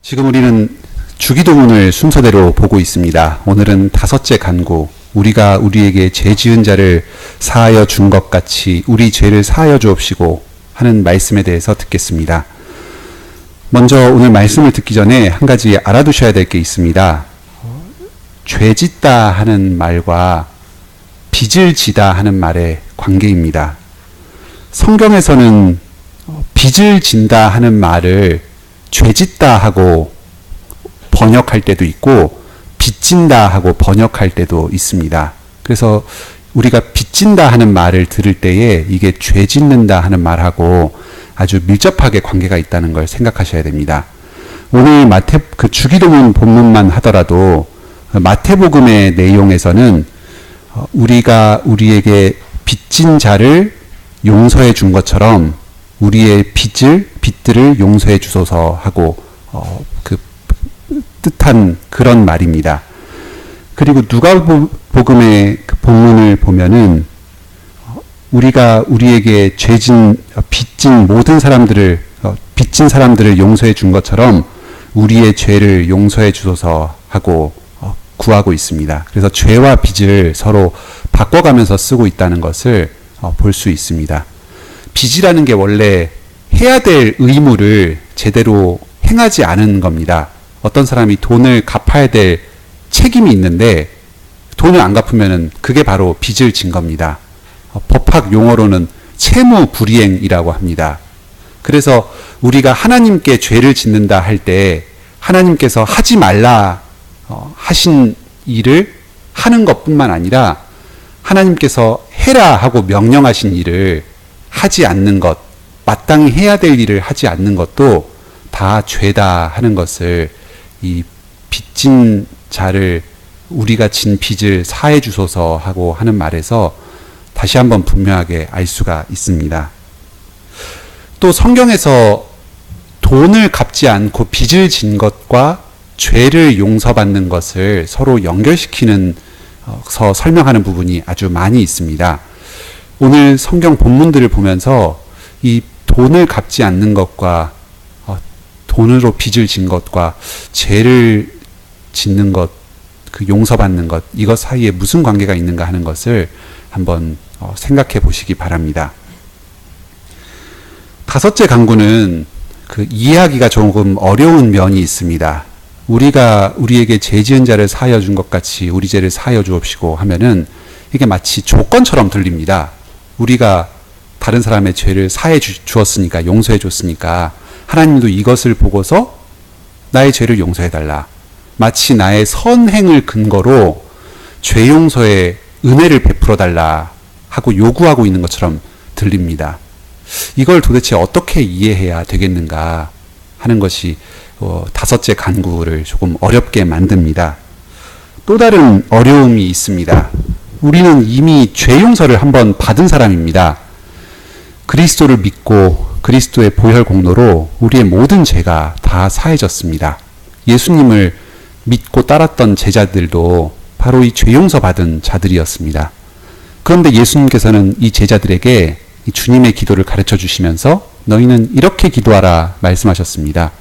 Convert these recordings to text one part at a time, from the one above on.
지금 우리는 주기도문을 순서대로 보고 있습니다. 오늘은 다섯째 간구, 우리가 우리에게 죄 지은 자를 사하여 준 것 같이 우리 죄를 사하여 주옵시고 하는 말씀에 대해서 듣겠습니다. 먼저 오늘 말씀을 듣기 전에 한 가지 알아두셔야 될 게 있습니다. 죄 짓다 하는 말과 빚을 지다 하는 말의 관계입니다. 성경에서는 빚을 진다 하는 말을 죄짓다 하고 번역할 때도 있고 빚진다 하고 번역할 때도 있습니다. 그래서 우리가 빚진다 하는 말을 들을 때에 이게 죄짓는다 하는 말하고 아주 밀접하게 관계가 있다는 걸 생각하셔야 됩니다. 오늘 주기도문 본문만 하더라도 마태복음의 내용에서는 우리가 우리에게 빚진 자를 용서해 준 것처럼 우리의 빚들을 용서해 주소서 하고 그 뜻한 그런 말입니다. 그리고 누가복음의 그 본문을 보면은 우리가 우리에게 빚진 모든 사람들을 빚진 사람들을 용서해 준 것처럼 우리의 죄를 용서해 주소서 하고 구하고 있습니다. 그래서 죄와 빚을 서로 바꿔가면서 쓰고 있다는 것을 볼 수 있습니다. 빚이라는 게 원래 해야 될 의무를 제대로 행하지 않은 겁니다. 어떤 사람이 돈을 갚아야 될 책임이 있는데 돈을 안 갚으면은 그게 바로 빚을 진 겁니다. 법학 용어로는 채무 불이행이라고 합니다. 그래서 우리가 하나님께 죄를 짓는다 할 때 하나님께서 하지 말라 하신 일을 하는 것뿐만 아니라 하나님께서 해라 하고 명령하신 일을 하지 않는 것, 마땅히 해야 될 일을 하지 않는 것도 다 죄다 하는 것을 이 빚진 자를 우리가 진 빚을 사해 주소서 하고 하는 말에서 다시 한번 분명하게 알 수가 있습니다. 또 성경에서 돈을 갚지 않고 빚을 진 것과 죄를 용서받는 것을 서로 연결시키는 설명하는 부분이 아주 많이 있습니다. 오늘 성경 본문들을 보면서 이 돈을 갚지 않는 것과 돈으로 빚을 진 것과 죄를 짓는 것, 그 용서받는 것, 이것 사이에 무슨 관계가 있는가 하는 것을 한번 생각해 보시기 바랍니다. 다섯째 간구는 그 이해하기가 조금 어려운 면이 있습니다. 우리가 우리에게 죄 지은 자를 사하여 준 것 같이 우리 죄를 사하여 주옵시고 하면은 이게 마치 조건처럼 들립니다. 우리가 다른 사람의 죄를 사해 주었으니까, 용서해 줬으니까 하나님도 이것을 보고서 나의 죄를 용서해 달라. 마치 나의 선행을 근거로 죄 용서의 은혜를 베풀어 달라 하고 요구하고 있는 것처럼 들립니다. 이걸 도대체 어떻게 이해해야 되겠는가 하는 것이 다섯째 간구를 조금 어렵게 만듭니다. 또 다른 어려움이 있습니다. 우리는 이미 죄 용서를 한번 받은 사람입니다. 그리스도를 믿고 그리스도의 보혈 공로로 우리의 모든 죄가 다 사해졌습니다. 예수님을 믿고 따랐던 제자들도 바로 이 죄 용서 받은 자들이었습니다. 그런데 예수님께서는 이 제자들에게 이 주님의 기도를 가르쳐 주시면서 너희는 이렇게 기도하라 말씀하셨습니다.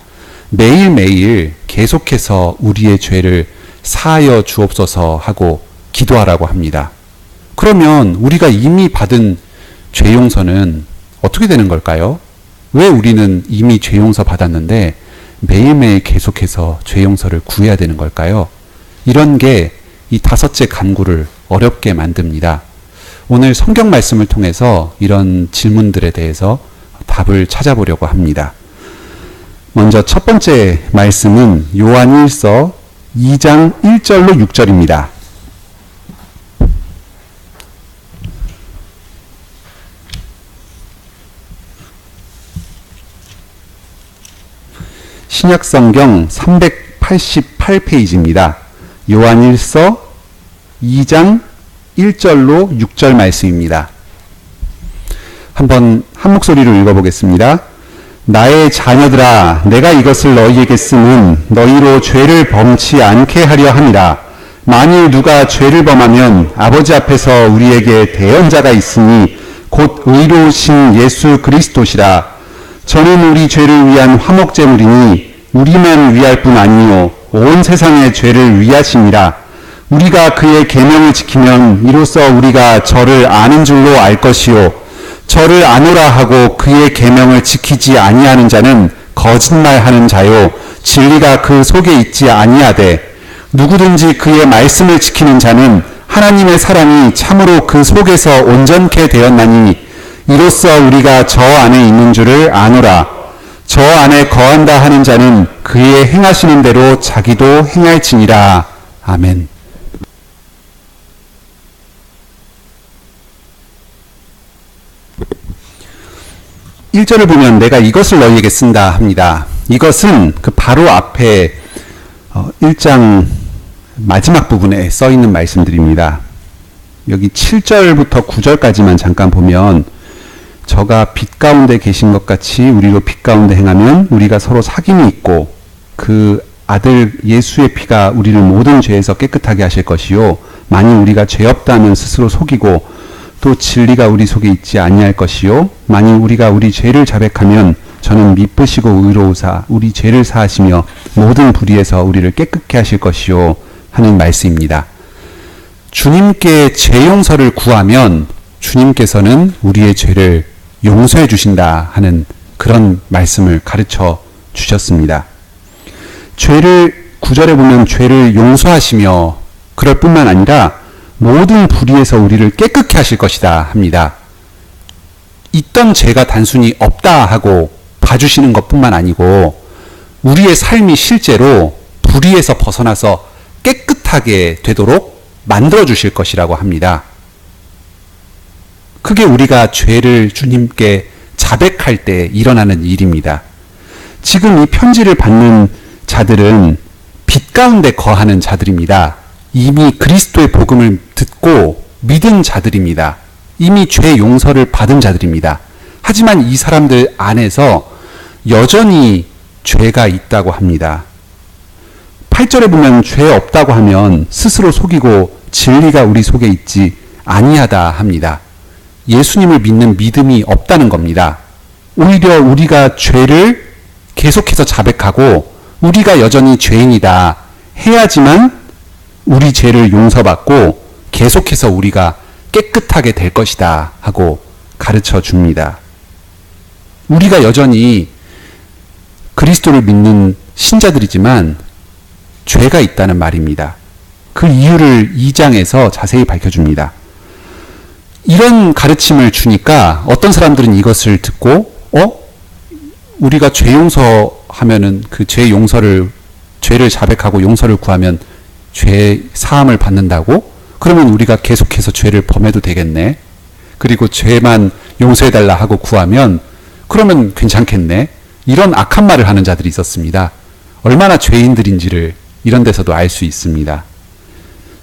매일매일 계속해서 우리의 죄를 사하여 주옵소서 하고 기도하라고 합니다. 그러면 우리가 이미 받은 죄 용서는 어떻게 되는 걸까요? 왜 우리는 이미 죄 용서 받았는데 매일매일 계속해서 죄 용서를 구해야 되는 걸까요? 이런 게 이 다섯째 간구를 어렵게 만듭니다. 오늘 성경 말씀을 통해서 이런 질문들에 대해서 답을 찾아보려고 합니다. 먼저 첫 번째 말씀은 요한 1서 2장 1절로 6절입니다. 신약성경 388페이지입니다. 요한 1서 2장 1절로 6절 말씀입니다. 한번 한 목소리로 읽어보겠습니다. 나의 자녀들아, 내가 이것을 너희에게 쓰면 너희로 죄를 범치 않게 하려 함이라. 만일 누가 죄를 범하면 아버지 앞에서 우리에게 대언자가 있으니 곧 의로우신 예수 그리스도시라. 저는 우리 죄를 위한 화목제물이니 우리만 위할 뿐 아니요 온 세상의 죄를 위하심이라. 우리가 그의 계명을 지키면 이로써 우리가 저를 아는 줄로 알 것이요 저를 아노라 하고 그의 계명을 지키지 아니하는 자는 거짓말하는 자요 진리가 그 속에 있지 아니하되 누구든지 그의 말씀을 지키는 자는 하나님의 사랑이 참으로 그 속에서 온전케 되었나니 이로써 우리가 저 안에 있는 줄을 아노라. 저 안에 거한다 하는 자는 그의 행하시는 대로 자기도 행할지니라. 아멘. 1절을 보면 내가 이것을 너희에게 쓴다 합니다. 이것은 그 바로 앞에 1장 마지막 부분에 써 있는 말씀들입니다. 여기 7절부터 9절까지만 잠깐 보면 저가 빛 가운데 계신 것 같이 우리도 빛 가운데 행하면 우리가 서로 사귐이 있고 그 아들 예수의 피가 우리를 모든 죄에서 깨끗하게 하실 것이요 만일 우리가 죄 없다 하면 스스로 속이고 또 진리가 우리 속에 있지 아니할 것이요 만일 우리가 우리 죄를 자백하면 저는 미쁘시고 의로우사 우리 죄를 사하시며 모든 불의에서 우리를 깨끗게 하실 것이요 하는 말씀입니다. 주님께 죄 용서를 구하면 주님께서는 우리의 죄를 용서해 주신다 하는 그런 말씀을 가르쳐 주셨습니다. 죄를 9절에 보면 죄를 용서하시며 그럴 뿐만 아니라 모든 불의에서 우리를 깨끗게 하실 것이다 합니다. 있던 죄가 단순히 없다 하고 봐주시는 것뿐만 아니고 우리의 삶이 실제로 불의에서 벗어나서 깨끗하게 되도록 만들어 주실 것이라고 합니다. 그게 우리가 죄를 주님께 자백할 때 일어나는 일입니다. 지금 이 편지를 받는 자들은 빛 가운데 거하는 자들입니다. 이미 그리스도의 복음을 듣고 믿은 자들입니다. 이미 죄 용서를 받은 자들입니다. 하지만 이 사람들 안에서 여전히 죄가 있다고 합니다. 8절에 보면 죄 없다고 하면 스스로 속이고 진리가 우리 속에 있지 아니하다 합니다. 예수님을 믿는 믿음이 없다는 겁니다. 오히려 우리가 죄를 계속해서 자백하고 우리가 여전히 죄인이다 해야지만 우리 죄를 용서받고 계속해서 우리가 깨끗하게 될 것이다 하고 가르쳐 줍니다. 우리가 여전히 그리스도를 믿는 신자들이지만 죄가 있다는 말입니다. 그 이유를 2장에서 자세히 밝혀줍니다. 이런 가르침을 주니까 어떤 사람들은 이것을 듣고 우리가 죄 용서하면은 그 죄 용서를 죄를 자백하고 용서를 구하면 죄 사함을 받는다고? 그러면 우리가 계속해서 죄를 범해도 되겠네. 그리고 죄만 용서해달라 하고 구하면 그러면 괜찮겠네. 이런 악한 말을 하는 자들이 있었습니다. 얼마나 죄인들인지를 이런 데서도 알 수 있습니다.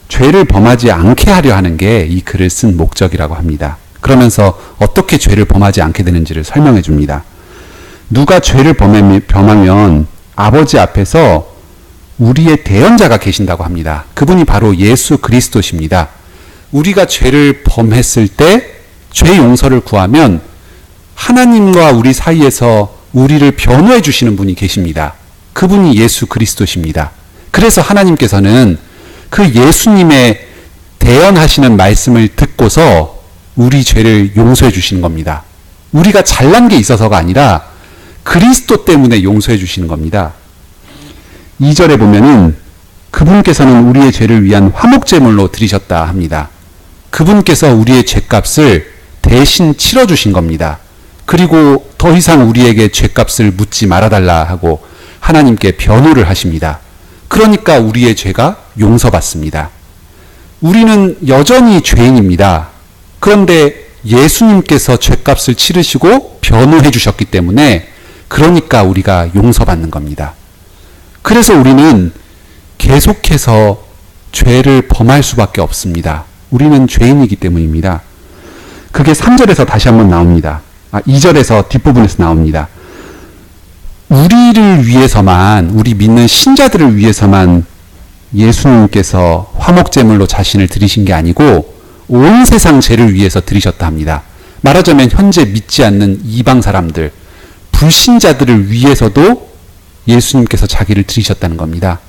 죄를 범하지 않게 하려 하는 게 이 글을 쓴 목적이라고 합니다. 그러면서 어떻게 죄를 범하지 않게 되는지를 설명해 줍니다. 누가 죄를 범하면 아버지 앞에서 우리의 대언자가 계신다고 합니다. 그분이 바로 예수 그리스도십니다. 우리가 죄를 범했을 때 죄 용서를 구하면 하나님과 우리 사이에서 우리를 변호해 주시는 분이 계십니다. 그분이 예수 그리스도십니다. 그래서 하나님께서는 그 예수님의 대언하시는 말씀을 듣고서 우리 죄를 용서해 주시는 겁니다. 우리가 잘난 게 있어서가 아니라 그리스도 때문에 용서해 주시는 겁니다. 2절에 보면은 그분께서는 우리의 죄를 위한 화목제물로 드리셨다 합니다. 그분께서 우리의 죄값을 대신 치러주신 겁니다. 그리고 더 이상 우리에게 죄값을 묻지 말아달라 하고 하나님께 변호를 하십니다. 그러니까 우리의 죄가 용서받습니다. 우리는 여전히 죄인입니다. 그런데 예수님께서 죄값을 치르시고 변호해 주셨기 때문에 그러니까 우리가 용서받는 겁니다. 그래서 우리는 계속해서 죄를 범할 수밖에 없습니다. 우리는 죄인이기 때문입니다. 그게 3절에서 다시 한번 나옵니다. 2절에서 뒷부분에서 나옵니다. 우리를 위해서만, 우리 믿는 신자들을 위해서만 예수님께서 화목제물로 자신을 드리신 게 아니고 온 세상 죄를 위해서 드리셨다 합니다. 말하자면 현재 믿지 않는 이방 사람들, 불신자들을 위해서도 예수님께서 자기를 들이셨다는 겁니다.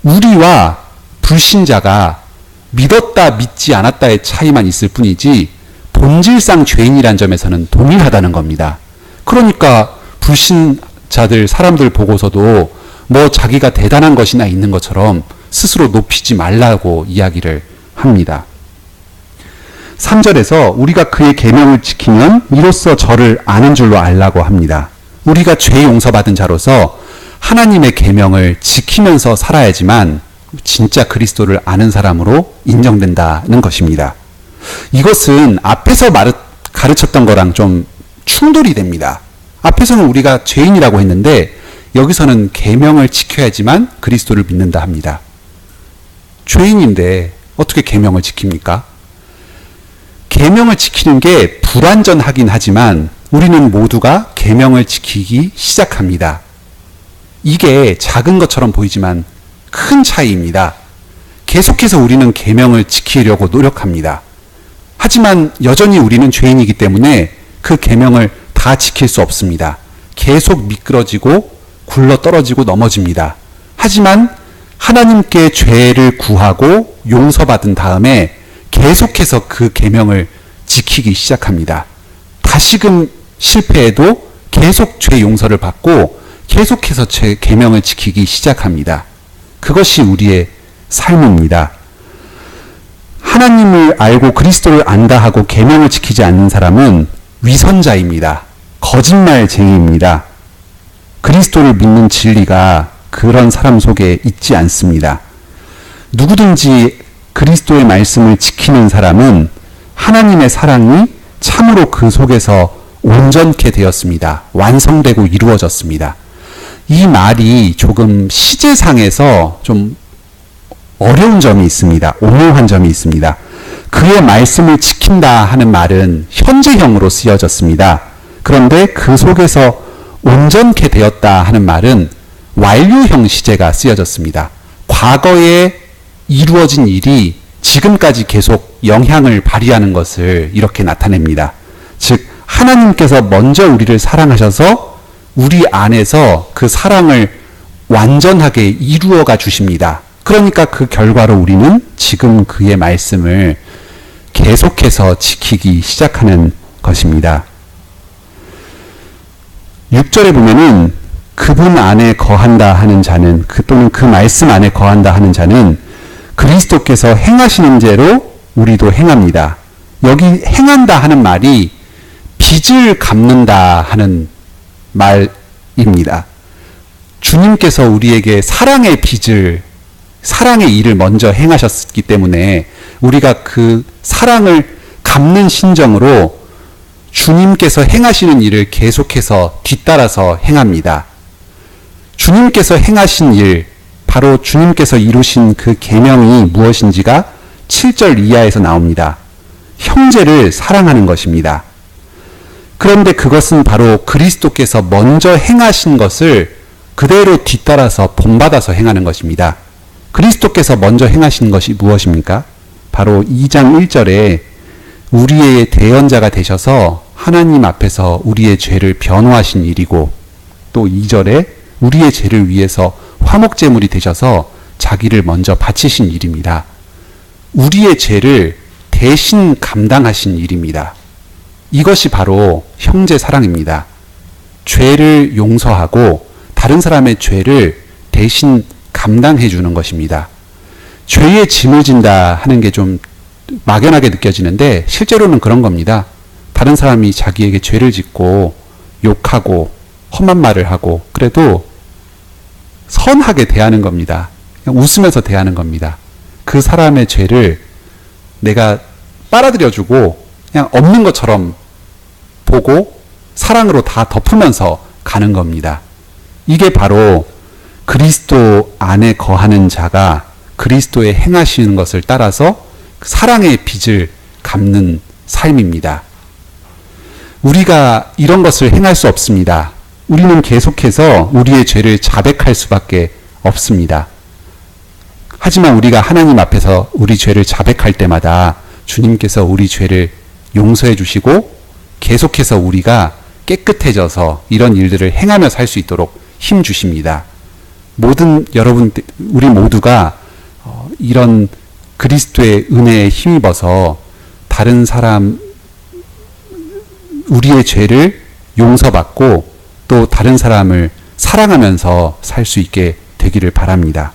우리와 불신자가 믿었다 믿지 않았다의 차이만 있을 뿐이지 본질상 죄인이란 점에서는 동일하다는 겁니다. 그러니까 불신자들 사람들 보고서도 뭐 자기가 대단한 것이나 있는 것처럼 스스로 높이지 말라고 이야기를 합니다. 3절에서 우리가 그의 계명을 지키면 이로써 저를 아는 줄로 알라고 합니다. 우리가 죄 용서받은 자로서 하나님의 계명을 지키면서 살아야지만 진짜 그리스도를 아는 사람으로 인정된다는 것입니다. 이것은 앞에서 가르쳤던 거랑 좀 충돌이 됩니다. 앞에서는 우리가 죄인이라고 했는데 여기서는 계명을 지켜야지만 그리스도를 믿는다 합니다. 죄인인데 어떻게 계명을 지킵니까? 계명을 지키는 게 불완전하긴 하지만 우리는 모두가 계명을 지키기 시작합니다. 이게 작은 것처럼 보이지만 큰 차이입니다. 계속해서 우리는 계명을 지키려고 노력합니다. 하지만 여전히 우리는 죄인이기 때문에 그 계명을 다 지킬 수 없습니다. 계속 미끄러지고 굴러떨어지고 넘어집니다. 하지만 하나님께 죄를 구하고 용서받은 다음에 계속해서 그 계명을 지키기 시작합니다. 다시금 실패해도 계속 죄 용서를 받고 계속해서 죄 계명을 지키기 시작합니다. 그것이 우리의 삶입니다. 하나님을 알고 그리스도를 안다 하고 계명을 지키지 않는 사람은 위선자입니다. 거짓말쟁이입니다. 그리스도를 믿는 진리가 그런 사람 속에 있지 않습니다. 누구든지 그리스도의 말씀을 지키는 사람은 하나님의 사랑이 참으로 그 속에서 온전케 되었습니다. 완성되고 이루어졌습니다. 이 말이 조금 시제상에서 좀 어려운 점이 있습니다. 오묘한 점이 있습니다. 그의 말씀을 지킨다 하는 말은 현재형으로 쓰여졌습니다. 그런데 그 속에서 온전케 되었다 하는 말은 완료형 시제가 쓰여졌습니다. 과거에 이루어진 일이 지금까지 계속 영향을 발휘하는 것을 이렇게 나타냅니다. 즉 하나님께서 먼저 우리를 사랑하셔서 우리 안에서 그 사랑을 완전하게 이루어가 주십니다. 그러니까 그 결과로 우리는 지금 그의 말씀을 계속해서 지키기 시작하는 것입니다. 6절에 보면은 그분 안에 거한다 하는 자는 또는 그 말씀 안에 거한다 하는 자는 그리스도께서 행하시는 대로 우리도 행합니다. 여기 행한다 하는 말이 빚을 갚는다 하는 말입니다. 주님께서 우리에게 사랑의 일을 먼저 행하셨기 때문에 우리가 그 사랑을 갚는 심정으로 주님께서 행하시는 일을 계속해서 뒤따라서 행합니다. 주님께서 행하신 일, 바로 주님께서 이루신 그 계명이 무엇인지가 7절 이하에서 나옵니다. 형제를 사랑하는 것입니다. 그런데 그것은 바로 그리스도께서 먼저 행하신 것을 그대로 뒤따라서 본받아서 행하는 것입니다. 그리스도께서 먼저 행하신 것이 무엇입니까? 바로 2장 1절에 우리의 대언자가 되셔서 하나님 앞에서 우리의 죄를 변호하신 일이고, 또 2절에 우리의 죄를 위해서 화목제물이 되셔서 자기를 먼저 바치신 일입니다. 우리의 죄를 대신 감당하신 일입니다. 이것이 바로 형제 사랑입니다. 죄를 용서하고 다른 사람의 죄를 대신 감당해 주는 것입니다. 죄의 짐을 진다 하는 게 좀 막연하게 느껴지는데 실제로는 그런 겁니다. 다른 사람이 자기에게 죄를 짓고 욕하고 험한 말을 하고 그래도 선하게 대하는 겁니다. 그냥 웃으면서 대하는 겁니다. 그 사람의 죄를 내가 빨아들여주고 그냥 없는 것처럼 보고 사랑으로 다 덮으면서 가는 겁니다. 이게 바로 그리스도 안에 거하는 자가 그리스도의 행하시는 것을 따라서 사랑의 빚을 갚는 삶입니다. 우리가 이런 것을 행할 수 없습니다. 우리는 계속해서 우리의 죄를 자백할 수밖에 없습니다. 하지만 우리가 하나님 앞에서 우리 죄를 자백할 때마다 주님께서 우리 죄를 용서해 주시고 계속해서 우리가 깨끗해져서 이런 일들을 행하며 살 수 있도록 힘 주십니다. 우리 모두가 이런 그리스도의 은혜에 힘입어서 다른 사람, 우리의 죄를 용서받고 또 다른 사람을 사랑하면서 살 수 있게 되기를 바랍니다.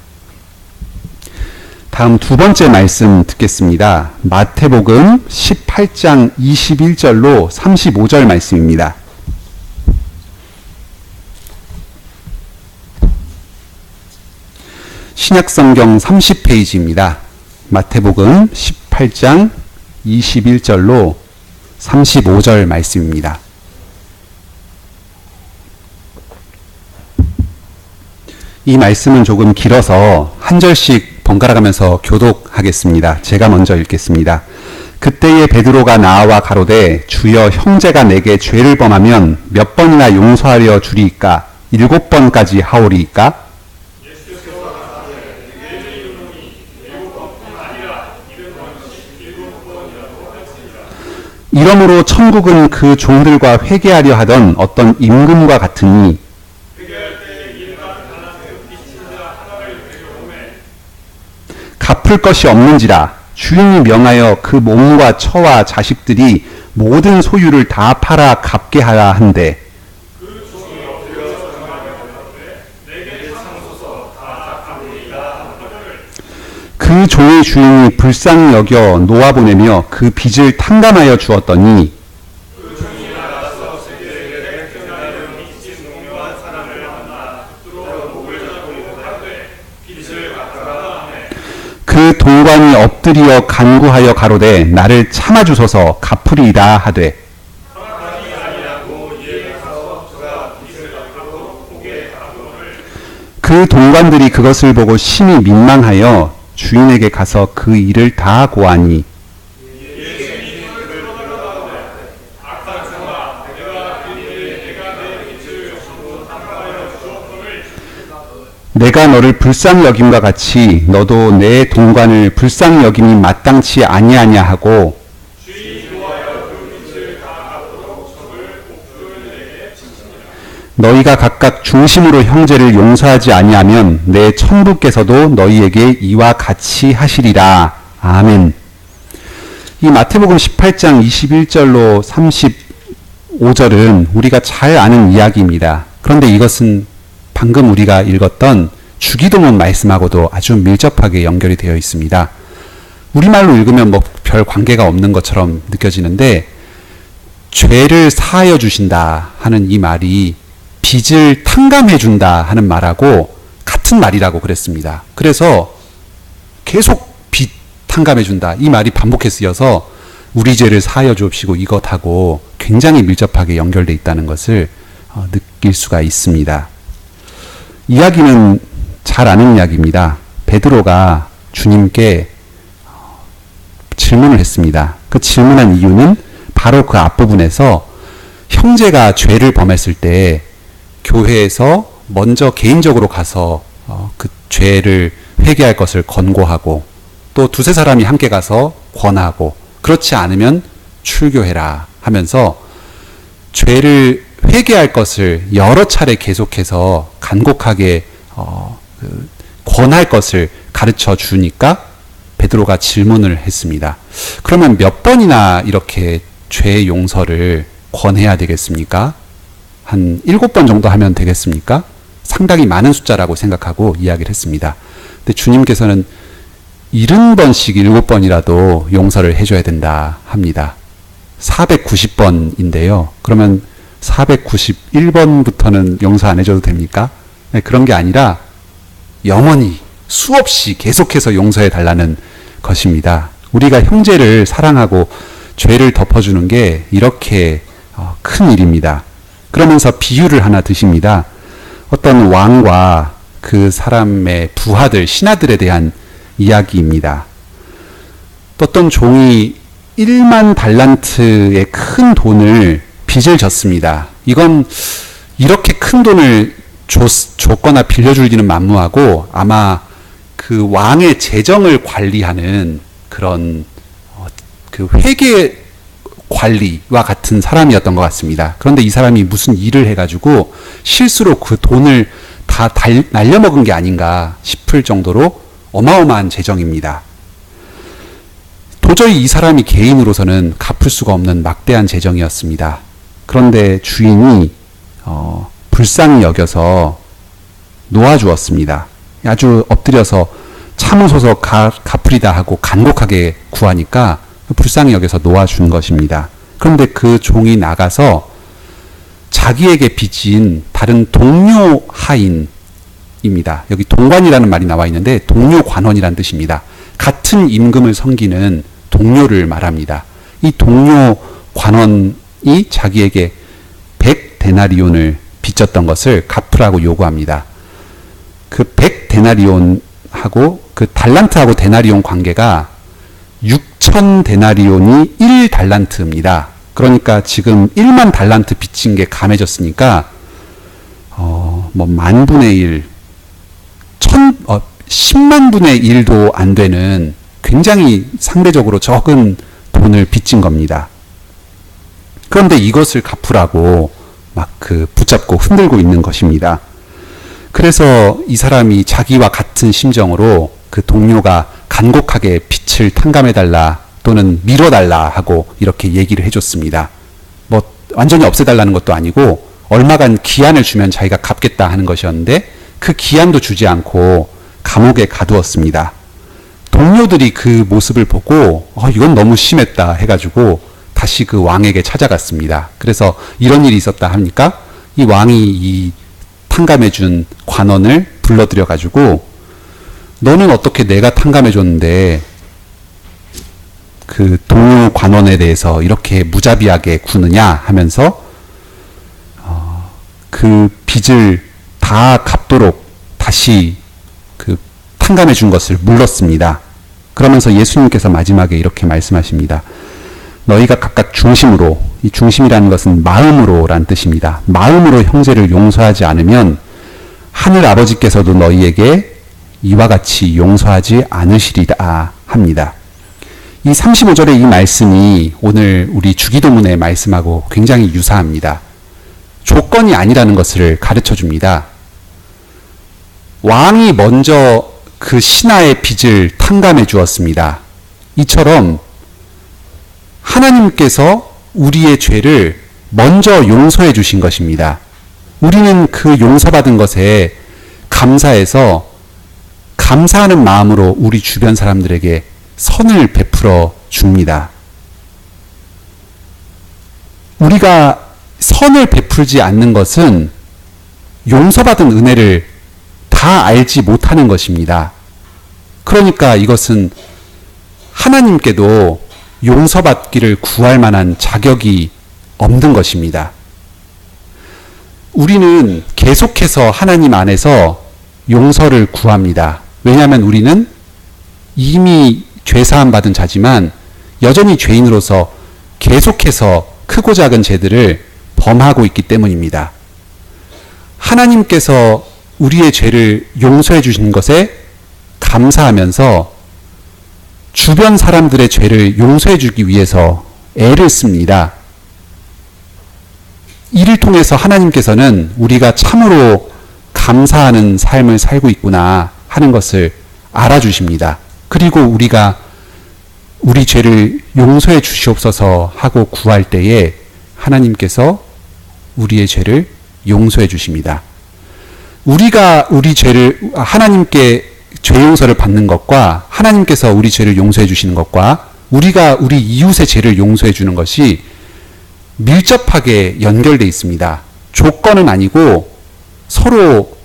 다음 두 번째 말씀 듣겠습니다. 마태복음 18장 21절로 35절 말씀입니다. 신약성경 30페이지입니다. 마태복음 18장 21절로 35절 말씀입니다. 이 말씀은 조금 길어서 한 절씩 번갈아 가면서 교독하겠습니다. 제가 먼저 읽겠습니다. 그때에 베드로가 나와 가로되 주여 형제가 내게 죄를 범하면 몇 번이나 용서하려 주리이까 7번까지 하오리이까? 이러므로 천국은 그 종들과 회개하려 하던 어떤 임금과 같으니 갚을 것이 없는지라 주인이 명하여 그 몸과 처와 자식들이 모든 소유를 다 팔아 갚게 하라 한대 그 종의 주인이 불쌍히 여겨 놓아보내며 그 빚을 탕감하여 주었더니 그 동관이 엎드리어 간구하여 가로되 나를 참아주소서 갚으리이다 하되 그 동관들이 그것을 보고 심히 민망하여 주인에게 가서 그 일을 다 고하니 내가 너를 불쌍히 여김과 같이 너도 내 동관을 불쌍히 여김이 마땅치 아니하냐 하고 너희가 각각 중심으로 형제를 용서하지 아니하면 내 천부께서도 너희에게 이와 같이 하시리라. 아멘. 이 마태복음 18장 21절로 35절은 우리가 잘 아는 이야기입니다. 그런데 이것은 방금 우리가 읽었던 주기도문 말씀하고도 아주 밀접하게 연결이 되어 있습니다. 우리말로 읽으면 뭐 별 관계가 없는 것처럼 느껴지는데 죄를 사하여 주신다 하는 이 말이 빚을 탕감해 준다 하는 말하고 같은 말이라고 그랬습니다. 그래서 계속 빚 탕감해 준다 이 말이 반복해 쓰여서 우리 죄를 사하여 주옵시고 이것하고 굉장히 밀접하게 연결되어 있다는 것을 느낄 수가 있습니다. 이야기는 잘 아는 이야기입니다. 베드로가 주님께 질문을 했습니다. 그 질문한 이유는 바로 그 앞부분에서 형제가 죄를 범했을 때 교회에서 먼저 개인적으로 가서 그 죄를 회개할 것을 권고하고 또 두세 사람이 함께 가서 권하고 그렇지 않으면 출교해라 하면서 죄를 회개할 것을 여러 차례 계속해서 간곡하게 권할 것을 가르쳐 주니까 베드로가 질문을 했습니다. 그러면 몇 번이나 이렇게 죄 용서를 권해야 되겠습니까? 한 7번 정도 하면 되겠습니까? 상당히 많은 숫자라고 생각하고 이야기를 했습니다. 근데 주님께서는 70번씩 7번이라도 용서를 해줘야 된다 합니다. 490번인데요. 그러면 491번부터는 용서 안 해줘도 됩니까? 네, 그런 게 아니라 영원히 수없이 계속해서 용서해 달라는 것입니다. 우리가 형제를 사랑하고 죄를 덮어주는 게 이렇게 큰 일입니다. 그러면서 비유를 하나 드십니다. 어떤 왕과 그 사람의 부하들, 신하들에 대한 이야기입니다. 어떤 종이 1만 달란트의 큰 돈을 빚을 졌습니다. 이건 이렇게 큰 돈을 줬거나 빌려주기는 만무하고 아마 그 왕의 재정을 관리하는 그런 그 회계 관리와 같은 사람이었던 것 같습니다. 그런데 이 사람이 무슨 일을 해가지고 실수로 그 돈을 다 날려먹은 게 아닌가 싶을 정도로 어마어마한 재정입니다. 도저히 이 사람이 개인으로서는 갚을 수가 없는 막대한 재정이었습니다. 그런데 주인이 불쌍히 여겨서 놓아주었습니다. 아주 엎드려서 참으소서 갚으리다 하고 간곡하게 구하니까 불쌍히 여겨서 놓아준 것입니다. 그런데 그 종이 나가서 자기에게 빚진 다른 동료 하인입니다. 여기 동관이라는 말이 나와 있는데 동료 관원이라는 뜻입니다. 같은 임금을 섬기는 동료를 말합니다. 이 동료 관원이 자기에게 100데나리온을 빚졌던 것을 갚으라고 요구합니다. 그 100데나리온하고 그 달란트하고 데나리온 관계가 6,000데나리온이 1달란트입니다. 그러니까 지금 1만 달란트 빚진 게 감해졌으니까 뭐 만분의 1, 10만 분의 1도 안 되는 굉장히 상대적으로 적은 돈을 빚진 겁니다. 그런데 이것을 갚으라고 막 붙잡고 흔들고 있는 것입니다. 그래서 이 사람이 자기와 같은 심정으로 그 동료가 간곡하게 빚을 탕감해달라 또는 밀어달라 하고 이렇게 얘기를 해줬습니다. 뭐 완전히 없애달라는 것도 아니고 얼마간 기한을 주면 자기가 갚겠다 하는 것이었는데 그 기한도 주지 않고 감옥에 가두었습니다. 동료들이 그 모습을 보고 이건 너무 심했다 해가지고 다시 그 왕에게 찾아갔습니다. 그래서 이런 일이 있었다 하니까 이 왕이 이 탕감해준 관원을 불러들여가지고 너는 어떻게 내가 탕감해줬는데 그 동료 관원에 대해서 이렇게 무자비하게 구느냐 하면서 그 빚을 다 갚도록 다시 그 탕감해 준 것을 물렀습니다. 그러면서 예수님께서 마지막에 이렇게 말씀하십니다. 너희가 각각 중심으로, 이 중심이라는 것은 마음으로란 뜻입니다. 마음으로 형제를 용서하지 않으면 하늘 아버지께서도 너희에게 이와 같이 용서하지 않으시리라 합니다. 이 35절의 이 말씀이 오늘 우리 주기도문의 말씀하고 굉장히 유사합니다. 조건이 아니라는 것을 가르쳐 줍니다. 왕이 먼저 그 신하의 빚을 탕감해 주었습니다. 이처럼 하나님께서 우리의 죄를 먼저 용서해 주신 것입니다. 우리는 그 용서받은 것에 감사해서 감사하는 마음으로 우리 주변 사람들에게 선을 베풀어 줍니다. 우리가 선을 베풀지 않는 것은 용서받은 은혜를 다 알지 못하는 것입니다. 그러니까 이것은 하나님께도 용서받기를 구할 만한 자격이 없는 것입니다. 우리는 계속해서 하나님 안에서 용서를 구합니다. 왜냐하면 우리는 이미 죄사함 받은 자지만 여전히 죄인으로서 계속해서 크고 작은 죄들을 범하고 있기 때문입니다. 하나님께서 우리의 죄를 용서해 주신 것에 감사하면서 주변 사람들의 죄를 용서해 주기 위해서 애를 씁니다. 이를 통해서 하나님께서는 우리가 참으로 감사하는 삶을 살고 있구나 하는 것을 알아주십니다. 그리고 우리가 우리 죄를 용서해 주시옵소서 하고 구할 때에 하나님께서 우리의 죄를 용서해 주십니다. 우리가 우리 죄를 하나님께 죄 용서를 받는 것과 하나님께서 우리 죄를 용서해 주시는 것과 우리가 우리 이웃의 죄를 용서해 주는 것이 밀접하게 연결되어 있습니다. 조건은 아니고 서로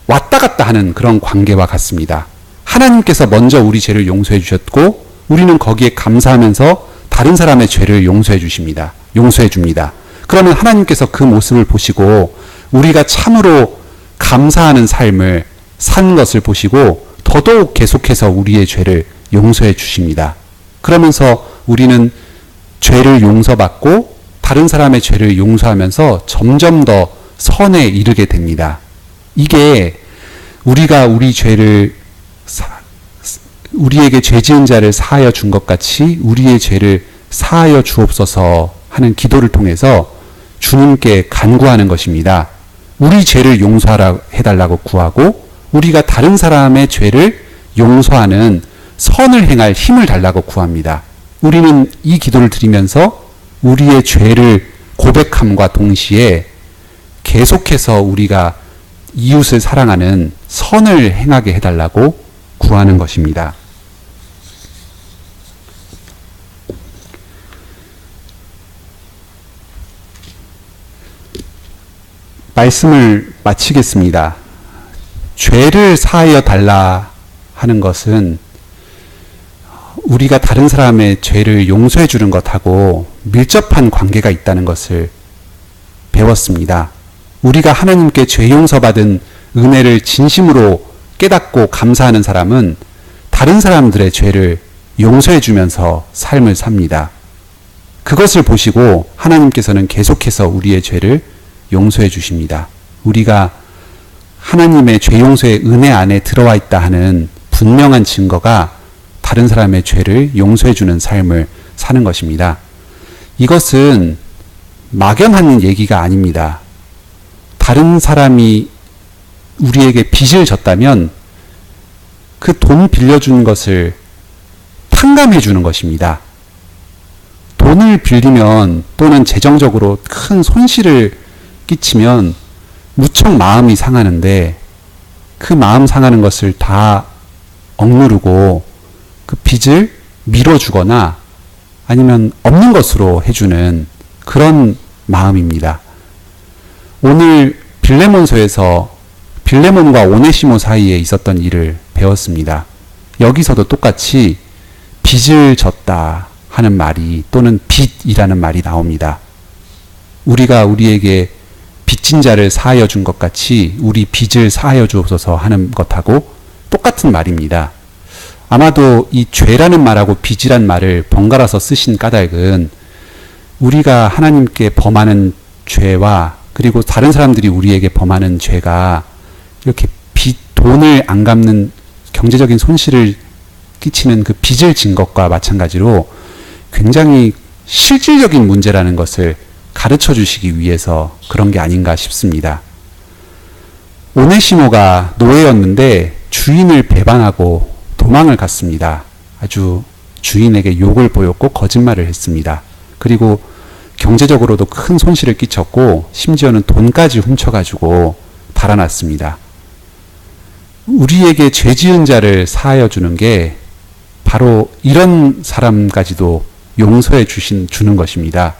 왔다 갔다 하는 그런 관계와 같습니다. 하나님께서 먼저 우리 죄를 용서해 주셨고 우리는 거기에 감사하면서 다른 사람의 죄를 용서해 주십니다. 용서해 줍니다. 그러면 하나님께서 그 모습을 보시고 우리가 참으로 감사하는 삶을 산 것을 보시고 더더욱 계속해서 우리의 죄를 용서해 주십니다. 그러면서 우리는 죄를 용서받고 다른 사람의 죄를 용서하면서 점점 더 선에 이르게 됩니다. 이게 우리가 우리 죄를 우리에게 죄 지은 자를 사하여 준 것 같이 우리의 죄를 사하여 주옵소서 하는 기도를 통해서 주님께 간구하는 것입니다. 우리 죄를 해달라고 구하고 우리가 다른 사람의 죄를 용서하는 선을 행할 힘을 달라고 구합니다. 우리는 이 기도를 드리면서 우리의 죄를 고백함과 동시에 계속해서 우리가 이웃을 사랑하는 선을 행하게 해달라고 구하는 것입니다. 말씀을 마치겠습니다. 죄를 사하여 달라 하는 것은 우리가 다른 사람의 죄를 용서해 주는 것하고 밀접한 관계가 있다는 것을 배웠습니다. 우리가 하나님께 죄 용서받은 은혜를 진심으로 깨닫고 감사하는 사람은 다른 사람들의 죄를 용서해 주면서 삶을 삽니다. 그것을 보시고 하나님께서는 계속해서 우리의 죄를 용서해 주십니다. 우리가 하나님의 죄 용서의 은혜 안에 들어와 있다 하는 분명한 증거가 다른 사람의 죄를 용서해 주는 삶을 사는 것입니다. 이것은 막연한 얘기가 아닙니다. 다른 사람이 우리에게 빚을 졌다면 그 돈 빌려준 것을 탕감해 주는 것입니다. 돈을 빌리면 또는 재정적으로 큰 손실을 끼치면 무척 마음이 상하는데 그 마음 상하는 것을 다 억누르고 그 빚을 밀어주거나 아니면 없는 것으로 해주는 그런 마음입니다. 오늘 빌레몬서에서 빌레몬과 오네시모 사이에 있었던 일을 배웠습니다. 여기서도 똑같이 빚을 졌다 하는 말이 또는 빚이라는 말이 나옵니다. 우리가 우리에게 빚진 자를 사하여 준 것 같이 우리 빚을 사하여 주옵소서 하는 것하고 똑같은 말입니다. 아마도 이 죄라는 말하고 빚이란 말을 번갈아서 쓰신 까닭은 우리가 하나님께 범하는 죄와 그리고 다른 사람들이 우리에게 범하는 죄가 이렇게 돈을 안 갚는 경제적인 손실을 끼치는 그 빚을 진 것과 마찬가지로 굉장히 실질적인 문제라는 것을 가르쳐 주시기 위해서 그런 게 아닌가 싶습니다. 오네시모가 노예였는데 주인을 배반하고 도망을 갔습니다. 아주 주인에게 욕을 보였고 거짓말을 했습니다. 그리고 경제적으로도 큰 손실을 끼쳤고 심지어는 돈까지 훔쳐가지고 달아났습니다. 우리에게 죄 지은 자를 사하여 주는 게 바로 이런 사람까지도 용서해 주는 것입니다.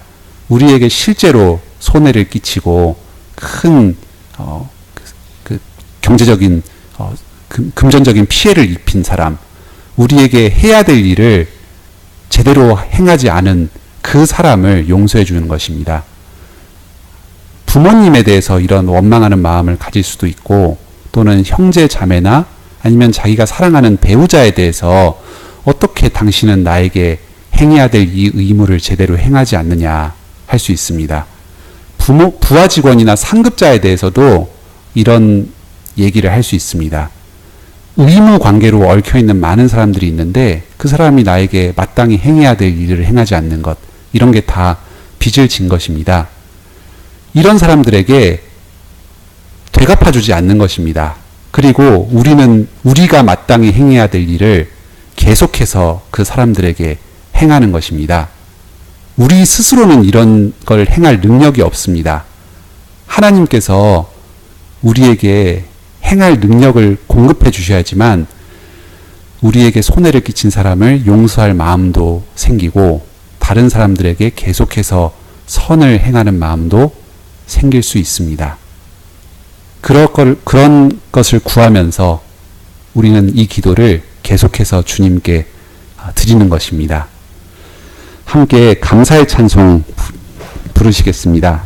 우리에게 실제로 손해를 끼치고 큰 경제적인 금전적인 피해를 입힌 사람, 우리에게 해야 될 일을 제대로 행하지 않은 그 사람을 용서해 주는 것입니다. 부모님에 대해서 이런 원망하는 마음을 가질 수도 있고 또는 형제 자매나 아니면 자기가 사랑하는 배우자에 대해서 어떻게 당신은 나에게 행해야 될 이 의무를 제대로 행하지 않느냐 할 수 있습니다. 부하 직원이나 상급자에 대해서도 이런 얘기를 할 수 있습니다. 의무 관계로 얽혀있는 많은 사람들이 있는데 그 사람이 나에게 마땅히 행해야 될 일을 행하지 않는 것, 이런 게 다 빚을 진 것입니다. 이런 사람들에게 되갚아주지 않는 것입니다. 그리고 우리는 우리가 마땅히 행해야 될 일을 계속해서 그 사람들에게 행하는 것입니다. 우리 스스로는 이런 걸 행할 능력이 없습니다. 하나님께서 우리에게 행할 능력을 공급해 주셔야지만 우리에게 손해를 끼친 사람을 용서할 마음도 생기고 다른 사람들에게 계속해서 선을 행하는 마음도 생길 수 있습니다. 그런 것을 구하면서 우리는 이 기도를 계속해서 주님께 드리는 것입니다. 함께 감사의 찬송 부르시겠습니다.